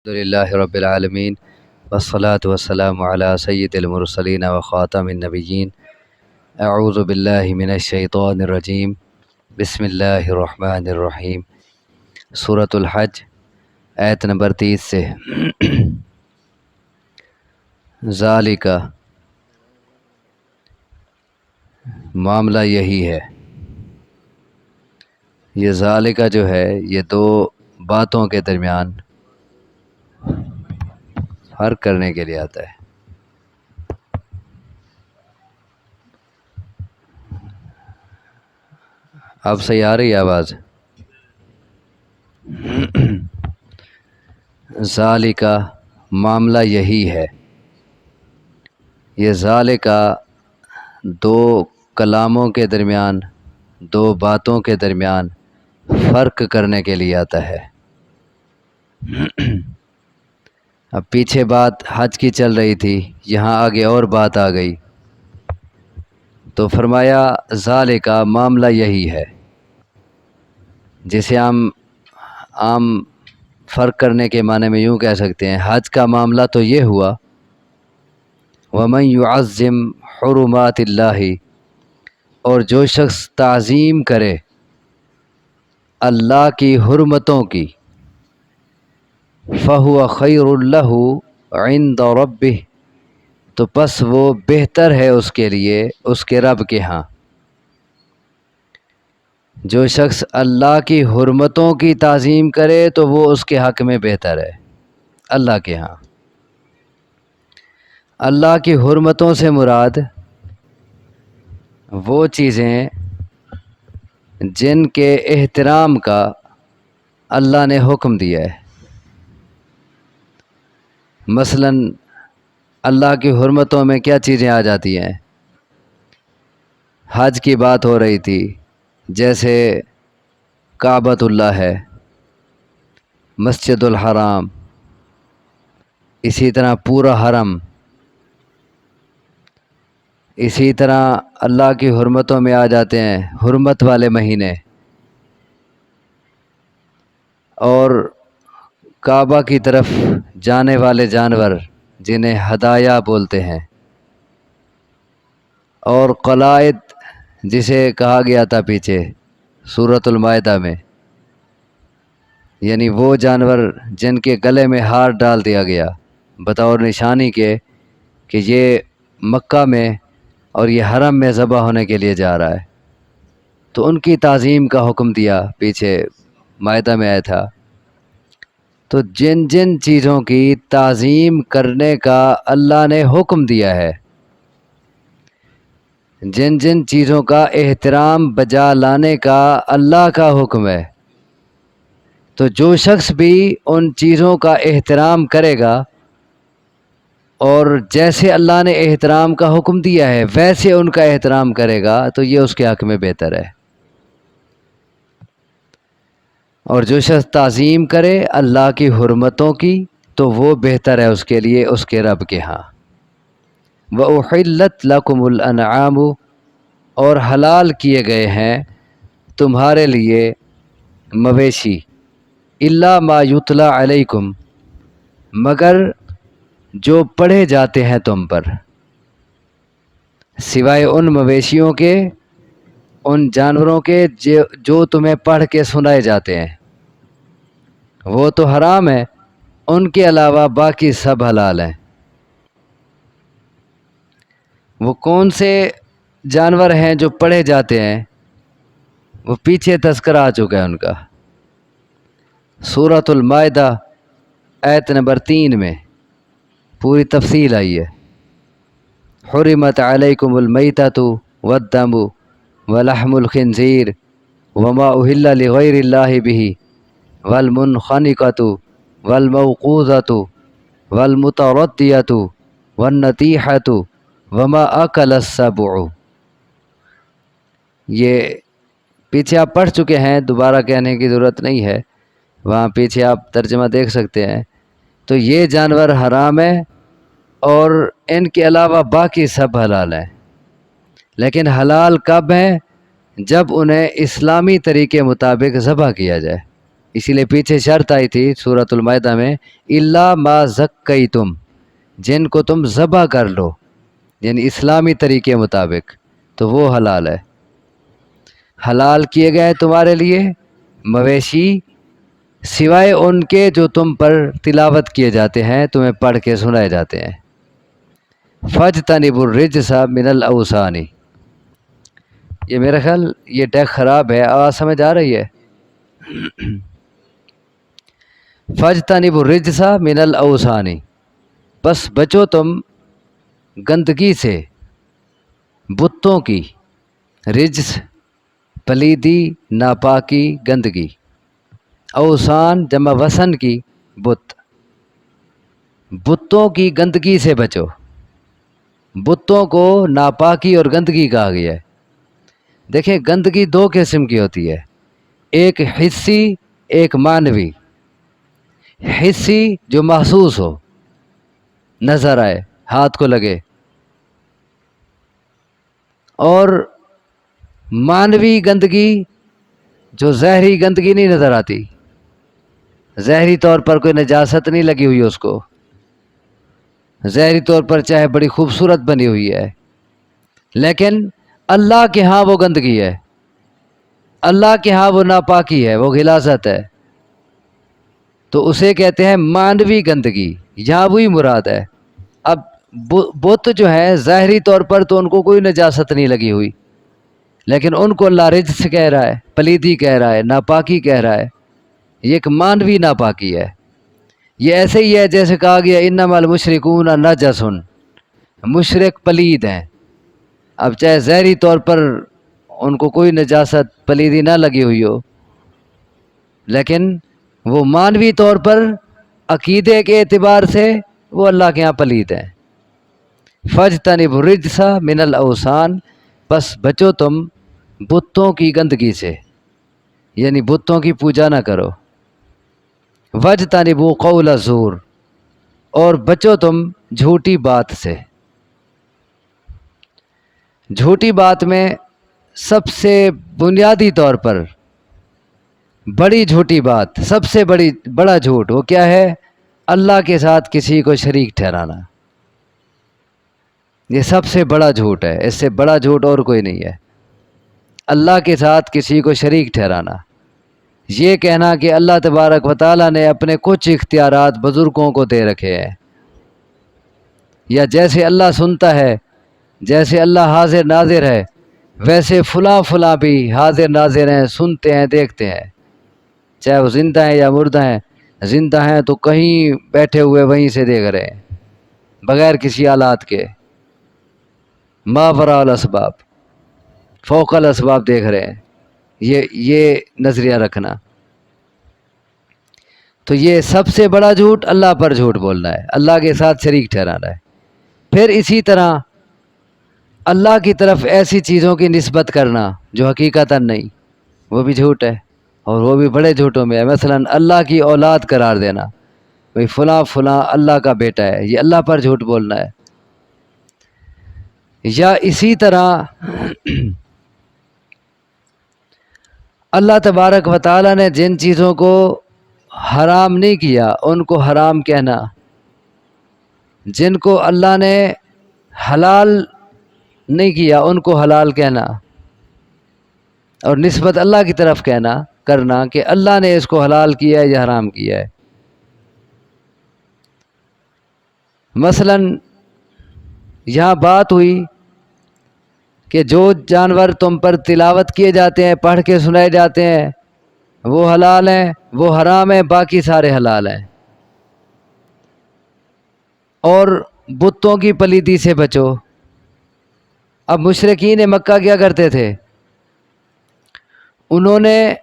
الحمدللہ رب العالمین والصلاة والسلام علی سید المرسلین وخاتم النبیین اعوذ باللہ من الشیطان الرجیم بسم اللہ الرحمن الرحیم سورۃ الحج آیت نمبر 30 سے ذالک معاملہ یہی ہے۔ یہ ذالک جو ہے یہ دو باتوں کے درمیان فرق کرنے کے لیے آتا ہے۔ اب صحیح آ رہی ہے آواز؟ ذالک معاملہ یہی ہے۔ یہ ذالک دو کلاموں کے درمیان، دو باتوں کے درمیان فرق کرنے کے لیے آتا ہے۔ اب پیچھے بات حج کی چل رہی تھی، یہاں آگے اور بات آ گئی تو فرمایا ذالک معاملہ یہی ہے، جسے ہم عام فرق کرنے کے معنی میں یوں کہہ سکتے ہیں، حج کا معاملہ تو یہ ہوا وَمَن يُعَظِّمْ حُرُمَاتِ اللَّهِ، اور جو شخص تعظیم کرے اللہ کی حرمتوں کی، فَهُوَ خَيْرٌ لَهُ عِندَ رَبِّهِ، تو پس وہ بہتر ہے اس کے لیے اس کے رب کے ہاں۔ جو شخص اللہ کی حرمتوں کی تعظیم کرے تو وہ اس کے حق میں بہتر ہے اللہ کے ہاں۔ اللہ کی حرمتوں سے مراد وہ چیزیں جن کے احترام کا اللہ نے حکم دیا ہے۔ مثلا اللہ کی حرمتوں میں کیا چیزیں آ جاتی ہیں؟ حج کی بات ہو رہی تھی، جیسے کعبۃ اللہ ہے، مسجد الحرام، اسی طرح پورا حرم، اسی طرح اللہ کی حرمتوں میں آ جاتے ہیں حرمت والے مہینے، اور کعبہ کی طرف جانے والے جانور جنہیں ہدایہ بولتے ہیں، اور قلائد جسے کہا گیا تھا پیچھے سورۃ المائدہ میں، یعنی وہ جانور جن کے گلے میں ہار ڈال دیا گیا بطور نشانی کے کہ یہ مکہ میں اور یہ حرم میں ذبح ہونے کے لیے جا رہا ہے، تو ان کی تعظیم کا حکم دیا، پیچھے مائدہ میں آیا تھا۔ تو جن جن چیزوں کی تعظیم کرنے کا اللہ نے حکم دیا ہے، جن جن چیزوں کا احترام بجا لانے کا اللہ کا حکم ہے، تو جو شخص بھی ان چیزوں کا احترام کرے گا اور جیسے اللہ نے احترام کا حکم دیا ہے ویسے ان کا احترام کرے گا تو یہ اس کے حق میں بہتر ہے، اور جو شخص تعظیم کرے اللہ کی حرمتوں کی تو وہ بہتر ہے اس کے لیے اس کے رب کے ہاں۔ وَأُحِلَّتْ لَكُمُ الْأَنْعَامُ، اور حلال کیے گئے ہیں تمہارے لیے مویشی، إِلَّا مَا يُتْلَى عَلَيْكُمْ، مگر جو پڑھے جاتے ہیں تم پر، سوائے ان مویشیوں کے، ان جانوروں کے جو تمہیں پڑھ کے سنائے جاتے ہیں، وہ تو حرام ہے، ان کے علاوہ باقی سب حلال ہیں۔ وہ کون سے جانور ہیں جو پڑھے جاتے ہیں؟ وہ پیچھے تذکرہ آ چکا ہے ان کا، سورۃ المائدہ آیت نمبر 3 میں پوری تفصیل آئی ہے۔ حرمت علیکم المیتۃ والدم ولحم الخنزیر وما اہل لغیر اللہ بہ والمنخنقۃ والموقوذۃ والمتردیۃ والنطیحۃ وما اکل السبع۔ یہ پیچھے آپ پڑھ چکے ہیں، دوبارہ کہنے کی ضرورت نہیں ہے، وہاں پیچھے آپ ترجمہ دیکھ سکتے ہیں۔ تو یہ جانور حرام ہے اور ان کے علاوہ باقی سب حلال ہیں، لیکن حلال کب ہیں؟ جب انہیں اسلامی طریقے مطابق ذبح کیا جائے۔ اسی لیے پیچھے شرط آئی تھی سورۃ المائدہ میں، الا ما زکیتم، جن کو تم ذبح کر لو، یعنی اسلامی طریقے مطابق، تو وہ حلال ہے۔ حلال کیے گئے تمہارے لیے مویشی سوائے ان کے جو تم پر تلاوت کیے جاتے ہیں، تمہیں پڑھ کے سنائے جاتے ہیں۔ فاجتنبوا الرجس من الاوثان، یہ میرا خیال یہ ٹیک خراب ہے، آواز سمجھ آ رہی ہے؟ فاجتنبوا الرجس من الاوثان، بس بچو تم گندگی سے، بتوں کی، رجس پلیدی، ناپاکی، گندگی، اوثان جمع وثن کی، بت، بتوں کی گندگی سے بچو۔ بتوں کو ناپاکی اور گندگی کہا گیا ہے۔ دیکھیں گندگی دو قسم کی ہوتی ہے، ایک حسی، ایک معنوی۔ حسی جو محسوس ہو، نظر آئے، ہاتھ کو لگے، اور معنوی گندگی جو زہری گندگی نہیں نظر آتی، زہری طور پر کوئی نجاست نہیں لگی ہوئی اس کو، زہری طور پر چاہے بڑی خوبصورت بنی ہوئی ہے، لیکن اللہ کے ہاں وہ گندگی ہے، اللہ کے ہاں وہ ناپاکی ہے، وہ غلاظت ہے، تو اسے کہتے ہیں معنوی گندگی، یہاں وہی مراد ہے۔ اب بت جو ہے ظاہری طور پر تو ان کو کوئی نجاست نہیں لگی ہوئی، لیکن ان کو اللہ رجس کہہ رہا ہے، پلیدی کہہ رہا ہے، ناپاکی کہہ رہا ہے، یہ ایک معنوی ناپاکی ہے۔ یہ ایسے ہی ہے جیسے کہا گیا انما المشرکون نجس، مشرک پلید ہیں۔ اب چاہے ظاہری طور پر ان کو کوئی نجاست پلیدی نہ لگی ہوئی ہو، لیکن وہ معنوی طور پر عقیدے کے اعتبار سے وہ اللہ کے ہاں پلید ہیں۔ فاجتنبوا الرجس من الاوثان، بس بچو تم بتوں کی گندگی سے، یعنی بتوں کی پوجا نہ کرو۔ واجتنبوا قول الزور، اور بچو تم جھوٹی بات سے۔ جھوٹی بات میں سب سے بنیادی طور پر بڑی جھوٹی بات، سب سے بڑا جھوٹ وہ کیا ہے؟ اللہ کے ساتھ کسی کو شریک ٹھہرانا، یہ سب سے بڑا جھوٹ ہے، اس سے بڑا جھوٹ اور کوئی نہیں ہے۔ اللہ کے ساتھ کسی کو شریک ٹھہرانا، یہ کہنا کہ اللہ تبارک و تعالیٰ نے اپنے کچھ اختیارات بزرگوں کو دے رکھے ہیں، یا جیسے اللہ سنتا ہے، جیسے اللہ حاضر ناظر ہے، ویسے فلاں فلاں بھی حاضر ناظر ہیں، سنتے ہیں، دیکھتے ہیں، چاہے وہ زندہ ہیں یا مردہ ہیں۔ زندہ ہیں تو کہیں بیٹھے ہوئے وہیں سے دیکھ رہے ہیں، بغیر کسی آلات کے، ما وراء الاسباب، فوق الاسباب دیکھ رہے ہیں۔ یہ نظریہ رکھنا، تو یہ سب سے بڑا جھوٹ اللہ پر جھوٹ بولنا ہے، اللہ کے ساتھ شریک ٹھہرانا ہے۔ پھر اسی طرح اللہ کی طرف ایسی چیزوں کی نسبت کرنا جو حقیقتاً نہیں، وہ بھی جھوٹ ہے، اور وہ بھی بڑے جھوٹوں میں ہے۔ مثلا اللہ کی اولاد قرار دینا، بھئی فلاں فلاں اللہ کا بیٹا ہے، یہ اللہ پر جھوٹ بولنا ہے۔ یا اسی طرح اللہ تبارک و تعالیٰ نے جن چیزوں کو حرام نہیں کیا ان کو حرام کہنا، جن کو اللہ نے حلال نہیں کیا ان کو حلال کہنا، اور نسبت اللہ کی طرف کرنا کہ اللہ نے اس کو حلال کیا ہے یا حرام کیا ہے۔ مثلا یہاں بات ہوئی کہ جو جانور تم پر تلاوت کیے جاتے ہیں، پڑھ کے سنائے جاتے ہیں، وہ حلال ہیں، وہ حرام ہیں، باقی سارے حلال ہیں۔ اور بتوں کی پلیدی سے بچو۔ اب مشرکین مکہ کیا کرتے تھے؟ انہوں نے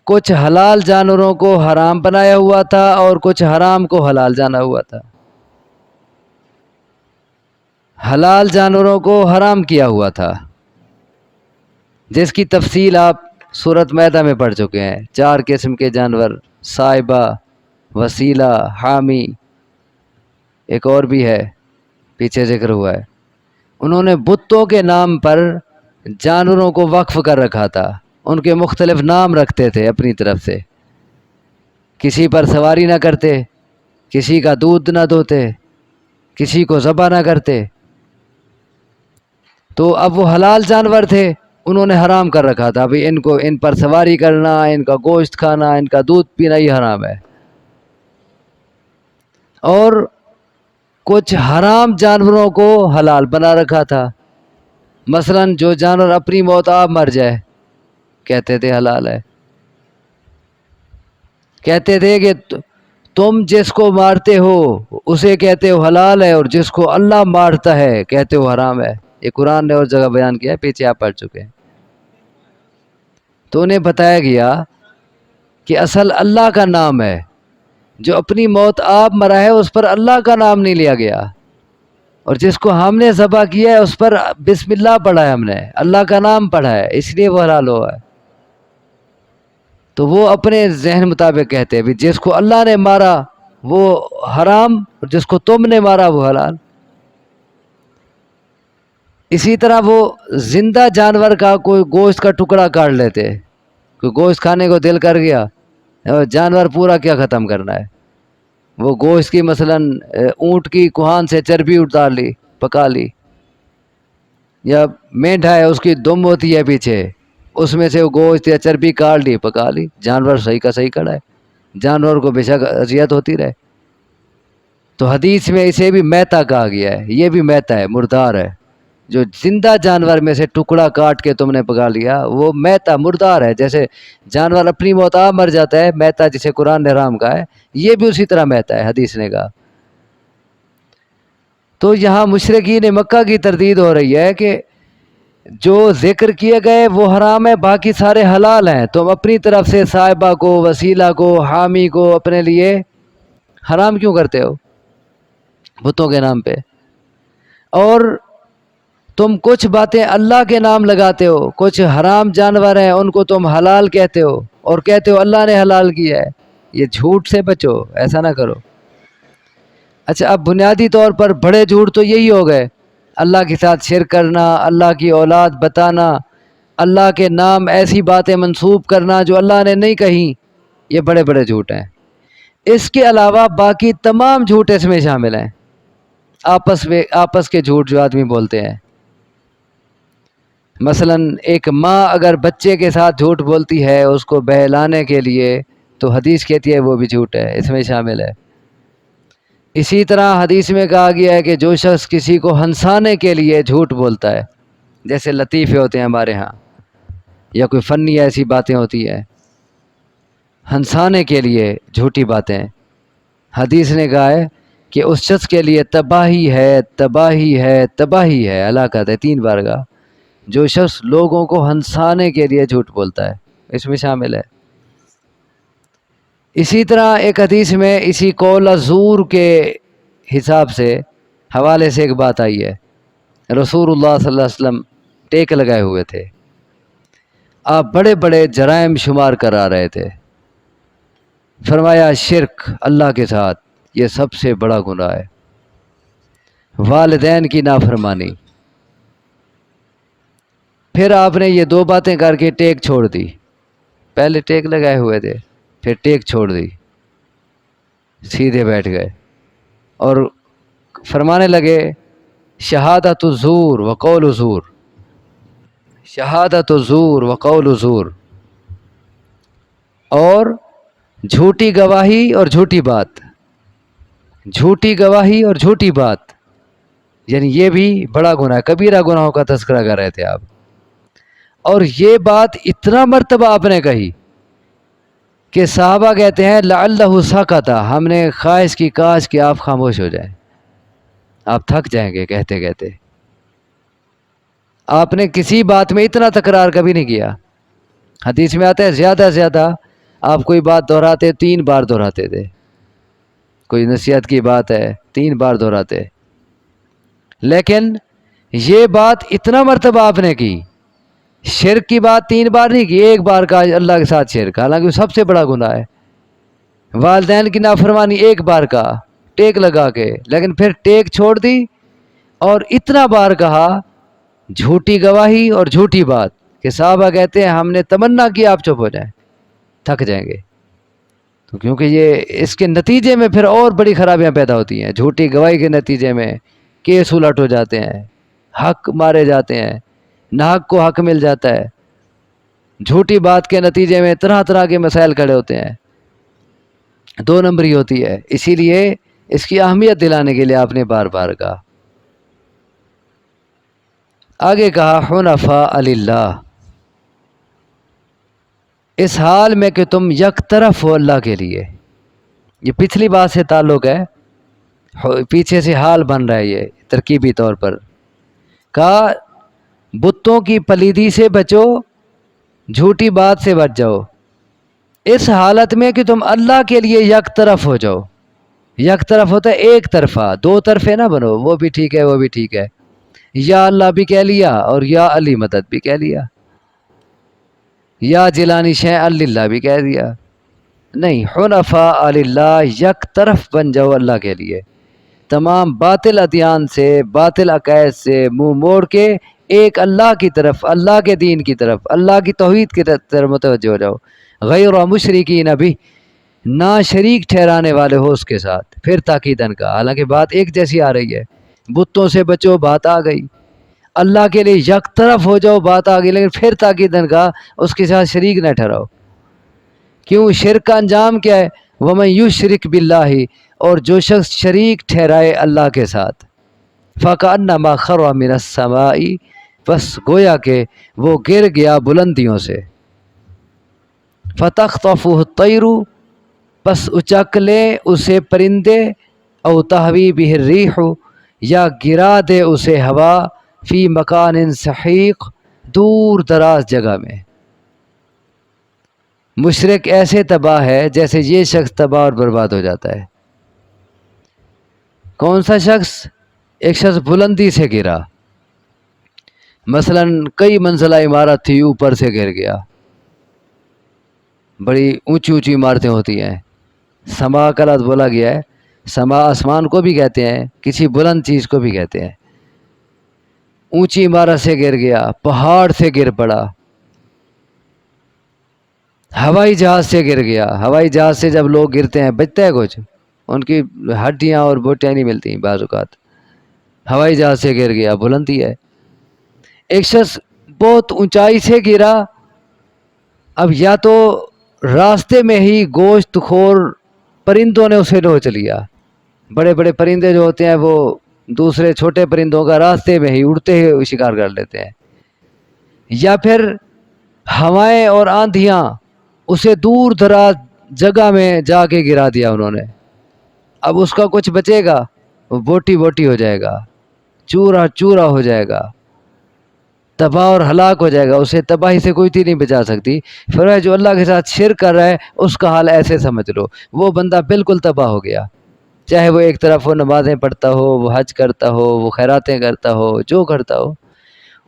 کچھ حلال جانوروں کو حرام بنایا ہوا تھا اور کچھ حرام کو حلال جانا ہوا تھا۔ حلال جانوروں کو حرام کیا ہوا تھا، جس کی تفصیل آپ سورۃ مائدہ میں پڑھ چکے ہیں۔ 4 قسم کے جانور، صائبہ، وسیلہ، حامی، ایک اور بھی ہے پیچھے ذکر ہوا ہے۔ انہوں نے بتوں کے نام پر جانوروں کو وقف کر رکھا تھا، ان کے مختلف نام رکھتے تھے اپنی طرف سے۔ کسی پر سواری نہ کرتے، کسی کا دودھ نہ دھوتے، کسی کو ذبح نہ کرتے. تو اب وہ حلال جانور تھے، انہوں نے حرام کر رکھا تھا بھئی ان پر سواری کرنا، ان کا گوشت کھانا، ان کا دودھ پینا یہ حرام ہے. اور کچھ حرام جانوروں کو حلال بنا رکھا تھا. مثلا جو جانور اپنی موت آپ مر جائے کہتے تھے حلال ہے. کہتے تھے کہ تم جس کو مارتے ہو اسے کہتے ہو حلال ہے، اور جس کو اللہ مارتا ہے کہتے ہو حرام ہے. یہ قرآن نے اور جگہ بیان کیا ہے، پیچھے آپ پڑھ چکے ہیں. تو انہیں بتایا گیا کہ اصل اللہ کا نام ہے، جو اپنی موت آپ مرا ہے اس پر اللہ کا نام نہیں لیا گیا، اور جس کو ہم نے ذبح کیا ہے اس پر بسم اللہ پڑھا ہے، ہم نے اللہ کا نام پڑھا ہے، اس لیے وہ حلال ہوا ہے. تو وہ اپنے ذہن مطابق کہتے ہیں بھی جس کو اللہ نے مارا وہ حرام، اور جس کو تم نے مارا وہ حلال. اسی طرح وہ زندہ جانور کا کوئی گوشت کا ٹکڑا کاٹ لیتے، کوئی گوشت کھانے کو دل کر گیا، جانور پورا کیا ختم کرنا ہے، وہ گوشت کی مثلا اونٹ کی کوہان سے چربی اتار لی، پکا لی، یا مینڈھا ہے اس کی دم ہوتی ہے پیچھے، اس میں سے وہ گوشت یا چربی کاٹ لی، پکا لی، جانور صحیح کا صحیح کھڑا ہے، جانور کو بے شک اذیت ہوتی رہے. تو حدیث میں اسے بھی میتا کہا گیا ہے، یہ بھی میتا ہے، مردار ہے. جو زندہ جانور میں سے ٹکڑا کاٹ کے تم نے پکا لیا وہ میتا مردار ہے. جیسے جانور اپنی موت آپ مر جاتا ہے میتا، جسے قرآن نے حرام کہا ہے، یہ بھی اسی طرح میتا ہے، حدیث نے کہا. تو یہاں مشرکین مکہ کی تردید ہو رہی ہے کہ جو ذکر کیے گئے وہ حرام ہے، باقی سارے حلال ہیں. تم اپنی طرف سے صاحبہ کو، وسیلہ کو، حامی کو اپنے لیے حرام کیوں کرتے ہو بتوں کے نام پہ؟ اور تم کچھ باتیں اللہ کے نام لگاتے ہو، کچھ حرام جانور ہیں ان کو تم حلال کہتے ہو، اور کہتے ہو اللہ نے حلال کیا ہے. یہ جھوٹ سے بچو، ایسا نہ کرو. اچھا، اب بنیادی طور پر بڑے جھوٹ تو یہی ہو گئے، اللہ کے ساتھ شرک کرنا، اللہ کی اولاد بتانا، اللہ کے نام ایسی باتیں منسوب کرنا جو اللہ نے نہیں کہیں، یہ بڑے بڑے جھوٹ ہیں. اس کے علاوہ باقی تمام جھوٹ اس میں شامل ہیں، آپس کے جھوٹ جو آدمی بولتے ہیں. مثلا ایک ماں اگر بچے کے ساتھ جھوٹ بولتی ہے اس کو بہلانے کے لیے، تو حدیث کہتی ہے وہ بھی جھوٹ ہے، اس میں شامل ہے. اسی طرح حدیث میں کہا گیا ہے کہ جو شخص کسی کو ہنسانے کے لیے جھوٹ بولتا ہے، جیسے لطیفے ہوتے ہیں ہمارے ہاں، یا کوئی فنی ایسی باتیں ہوتی ہیں، ہنسانے کے لیے جھوٹی باتیں، حدیث نے کہا ہے کہ اس شخص کے لیے تباہی ہے، تباہی ہے، تباہی ہے، ہلاکت ہے، 3 بار کہا. جو شخص لوگوں کو ہنسانے کے لیے جھوٹ بولتا ہے، اس میں شامل ہے. اسی طرح ایک حدیث میں اسی قول زور کے حساب سے حوالے سے ایک بات آئی ہے. رسول اللہ صلی اللہ علیہ وسلم ٹیک لگائے ہوئے تھے، آپ بڑے بڑے جرائم شمار کرا رہے تھے. فرمایا شرک اللہ کے ساتھ یہ سب سے بڑا گناہ ہے، والدین کی نافرمانی. پھر آپ نے یہ 2 باتیں کر کے ٹیک چھوڑ دی، پہلے ٹیک لگائے ہوئے تھے پھر ٹیک چھوڑ دی، سیدھے بیٹھ گئے اور فرمانے لگے شہادت الزور وقول الزور، شہادت الزور وقول الزور، اور جھوٹی گواہی اور جھوٹی بات، جھوٹی گواہی اور جھوٹی بات، یعنی یہ بھی بڑا گناہ ہے. کبیرہ گناہوں کا تذکرہ کر رہے تھے آپ. اور یہ بات اتنا مرتبہ آپ نے کہی کہ صحابہ کہتے ہیں لعلہ سکت، ہم نے خواہش کی کاش کہ آپ خاموش ہو جائیں، آپ تھک جائیں گے کہتے کہتے. آپ نے کسی بات میں اتنا تکرار کبھی نہیں کیا. حدیث میں آتا ہے زیادہ سے زیادہ آپ کوئی بات دہراتے 3 بار دہراتے تھے، کوئی نصیحت کی بات ہے 3 بار دہراتے. لیکن یہ بات اتنا مرتبہ آپ نے کی، شرک کی بات 3 بار نہیں کی، 1 بار کا اللہ کے ساتھ شرک، حالانکہ وہ سب سے بڑا گناہ ہے. والدین کی نافرمانی 1 بار کا ٹیک لگا کے، لیکن پھر ٹیک چھوڑ دی اور اتنا بار کہا جھوٹی گواہی اور جھوٹی بات کہ صحابہ کہتے ہیں ہم نے تمنا کی آپ چپ ہو جائیں، تھک جائیں گے. تو کیونکہ یہ اس کے نتیجے میں پھر اور بڑی خرابیاں پیدا ہوتی ہیں. جھوٹی گواہی کے نتیجے میں کیس الٹ ہو جاتے ہیں، حق مارے جاتے ہیں، ناحق کو حق مل جاتا ہے. جھوٹی بات کے نتیجے میں طرح طرح کے مسائل کھڑے ہوتے ہیں، 2 نمبری ہوتی ہے. اسی لیے اس کی اہمیت دلانے کے لیے آپ نے بار بار کہا. آگے کہا حنفاء للہ، اس حال میں کہ تم یک طرف ہو اللہ کے لیے. یہ پچھلی بات سے تعلق ہے، پیچھے سے حال بن رہا ہے یہ ترکیبی طور پر. کہا بتوں کی پلیدی سے بچو، جھوٹی بات سے بچ جاؤ، اس حالت میں کہ تم اللہ کے لیے یک طرف ہو جاؤ. یک طرف ہوتا ہے ایک طرفہ، 2 طرفے نہ بنو، وہ بھی ٹھیک ہے وہ بھی ٹھیک ہے. یا اللہ بھی کہہ لیا اور یا علی مدد بھی کہہ لیا، یا جیلانی شیء للہ بھی کہہ دیا. نہیں، حنفاء للہ، یک طرف بن جاؤ اللہ کے لیے. تمام باطل ادیان سے، باطل عقائد سے منہ موڑ کے ایک اللہ کی طرف، اللہ کے دین کی طرف، اللہ کی توحید کی طرف متوجہ ہو جاؤ. غیر مشرکین بھی، نہ شریک ٹھہرانے والے ہو اس کے ساتھ. پھر تاکیدن کا، حالانکہ بات ایک جیسی آ رہی ہے. بتوں سے بچو بات آ گئی، اللہ کے لیے یک طرف ہو جاؤ بات آ گئی، لیکن پھر تاکیدن کا اس کے ساتھ شریک نہ ٹھہراؤ. کیوں؟ شرک کا انجام کیا ہے؟ وَمَن یُشْرِک بِاللَّهِ، اور جو شخص شریک ٹھہرائے اللہ کے ساتھ، فَكَأَنَّمَا خَرَّ مِنَ السَّمَاءِ، بس گویا کہ وہ گر گیا بلندیوں سے. فَتَخْطَفُهُ الطَّيْرُ، بس اچک لے اسے پرندے، او تَهْوِي بِهِ الرِّيحُ، یا گرا دے اسے ہوا، فی مکان سحیق، دور دراز جگہ میں. مشرک ایسے تباہ ہے جیسے یہ شخص تباہ اور برباد ہو جاتا ہے. کون سا شخص؟ ایک شخص بلندی سے گرا، مثلا کئی منزلہ عمارت تھی، اوپر سے گر گیا. بڑی اونچی اونچی عمارتیں ہوتی ہیں، سما کا لفظ بولا گیا ہے. سما آسمان کو بھی کہتے ہیں، کسی بلند چیز کو بھی کہتے ہیں. اونچی عمارت سے گر گیا، پہاڑ سے گر پڑا، ہوائی جہاز سے گر گیا. ہوائی جہاز سے جب لوگ گرتے ہیں بچتا ہے کچھ؟ ان کی ہڈیاں اور بوٹیاں نہیں ملتی بعض اوقات. ہوائی جہاز سے گر گیا، بلندی ہے. ایک شخص بہت اونچائی سے گرا، اب یا تو راستے میں ہی گوشت خور پرندوں نے اسے نوچ لیا. بڑے بڑے پرندے جو ہوتے ہیں وہ دوسرے چھوٹے پرندوں کا راستے میں ہی اڑتے ہوئے شکار کر لیتے ہیں. یا پھر ہوائیں اور آندھیاں اسے دور دراز جگہ میں جا کے گرا دیا انہوں نے. اب اس کا کچھ بچے گا؟ وہ بوٹی بوٹی ہو جائے گا، چورا چورا ہو جائے گا، تباہ اور ہلاک ہو جائے گا. اسے تباہی سے کوئی چیز نہیں بچا سکتی. پھر جو اللہ کے ساتھ شرک کر رہا ہے اس کا حال ایسے سمجھ لو، وہ بندہ بالکل تباہ ہو گیا. چاہے وہ ایک طرف وہ نمازیں پڑھتا ہو، وہ حج کرتا ہو، وہ خیراتیں کرتا ہو، جو کرتا ہو،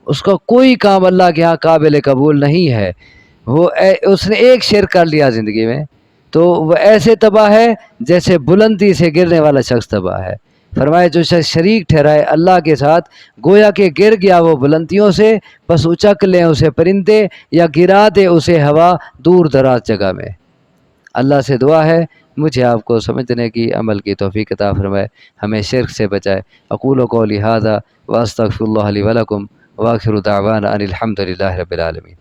اس کا کوئی کام اللہ کے ہاں قابل قبول نہیں ہے. اس نے ایک شرک کر لیا زندگی میں، تو وہ ایسے تباہ ہے جیسے بلندی سے گرنے والا شخص تباہ ہے. فرمائے جو شخص شریک ٹھہرائے اللہ کے ساتھ، گویا کہ گر گیا وہ بلندیوں سے، بس اچک لیں اسے پرندے یا گرا دے اسے ہوا دور دراز جگہ میں. اللہ سے دعا ہے مجھے آپ کو سمجھنے کی، عمل کی توفیق عطا فرمائے، ہمیں شرک سے بچائے. اقول قولی ھذا واستغفر اللہ لی ولکم، وآخر دعوانا ان الحمد للہ رب العالمین.